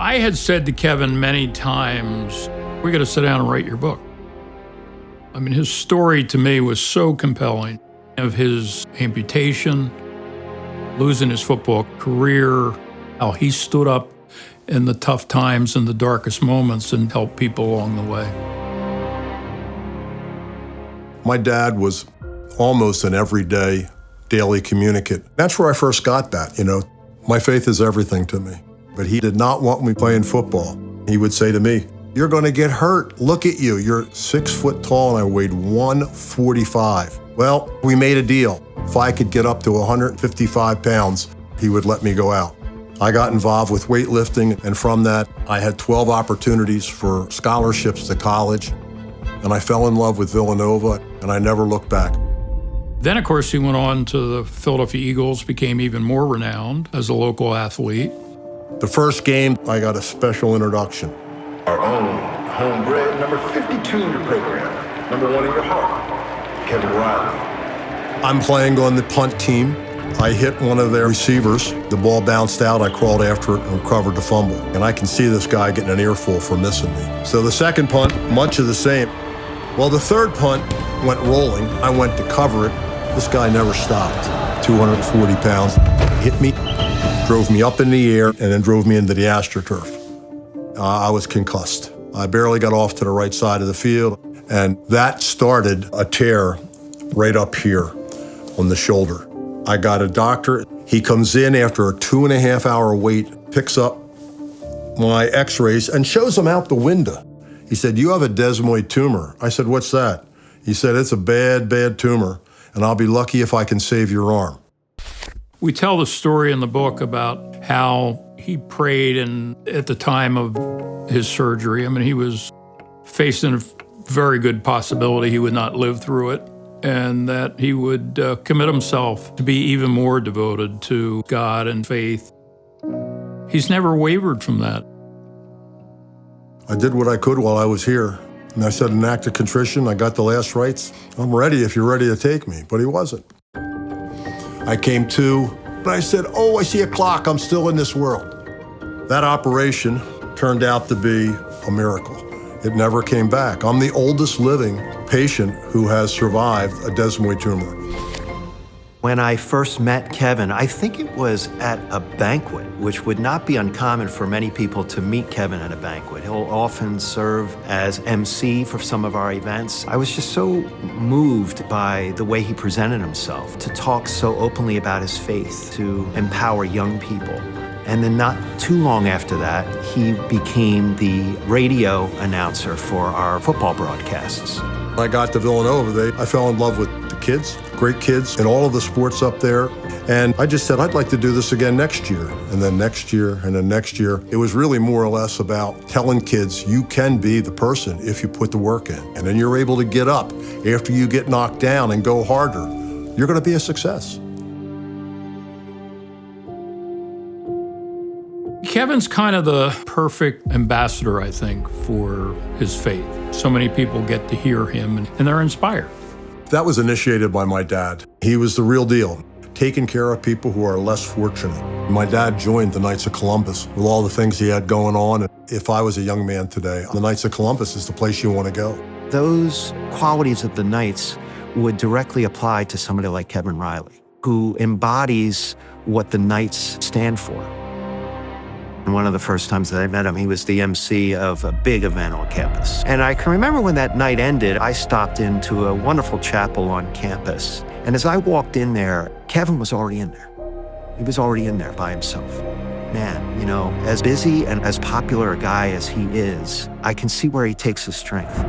I had said to Kevin many times, we got to sit down and write your book. I mean, his story to me was so compelling of his amputation, losing his football career, how he stood up in the tough times and the darkest moments and helped people along the way. My dad was almost an everyday, daily communicant. That's where I first got that, My faith is everything to me. But he did not want me playing football. He would say to me, "You're going to get hurt. Look at you. You're 6 foot tall," and I weighed 145. Well, we made a deal. If I could get up to 155 pounds, he would let me go out. I got involved with weightlifting, and from that, I had 12 opportunities for scholarships to college, and I fell in love with Villanova, and I never looked back. Then, of course, he went on to the Philadelphia Eagles, became even more renowned as a local athlete. The first game, I got a special introduction. Our own homebred number 52 in your program, number 1 in your heart, Kevin Reilly. I'm playing on the punt team. I hit one of their receivers. The ball bounced out. I crawled after it and recovered the fumble. And I can see this guy getting an earful for missing me. So the second punt, much of the same. Well, the third punt went rolling. I went to cover it. This guy never stopped. 240 pounds. Hit me, drove me up in the air, and then drove me into the AstroTurf. I was concussed. I barely got off to the right side of the field, and that started a tear right up here on the shoulder. I got a doctor. He comes in after a 2.5-hour wait, picks up my x-rays and shows them out the window. He said, "You have a desmoid tumor." I said, "What's that?" He said, "It's a bad, bad tumor, and I'll be lucky if I can save your arm." We tell the story in the book about how he prayed, and at the time of his surgery, I mean, he was facing a very good possibility he would not live through it, and that he would commit himself to be even more devoted to God and faith. He's never wavered from that. I did what I could while I was here. And I said, an act of contrition, I got the last rites. I'm ready if you're ready to take me, but he wasn't. I came to, and I said, "Oh, I see a clock, I'm still in this world." That operation turned out to be a miracle. It never came back. I'm the oldest living patient who has survived a desmoid tumor. When I first met Kevin, I think it was at a banquet, which would not be uncommon for many people to meet Kevin at a banquet. He'll often serve as MC for some of our events. I was just so moved by the way he presented himself, to talk so openly about his faith, to empower young people. And then not too long after that, he became the radio announcer for our football broadcasts. When I got to Villanova, I fell in love with the kids, great kids in all of the sports up there. And I just said, I'd like to do this again next year. And then next year, and then next year. It was really more or less about telling kids you can be the person if you put the work in. And then you're able to get up after you get knocked down and go harder. You're going to be a success. Kevin's kind of the perfect ambassador, I think, for his faith. So many people get to hear him and they're inspired. That was initiated by my dad. He was the real deal, taking care of people who are less fortunate. My dad joined the Knights of Columbus with all the things he had going on. If I was a young man today, the Knights of Columbus is the place you want to go. Those qualities of the Knights would directly apply to somebody like Kevin Reilly, who embodies what the Knights stand for. And one of the first times that I met him, he was the MC of a big event on campus. And I can remember when that night ended, I stopped into a wonderful chapel on campus. And as I walked in there, Kevin was already in there. He was already in there by himself. Man, as busy and as popular a guy as he is, I can see where he takes his strength.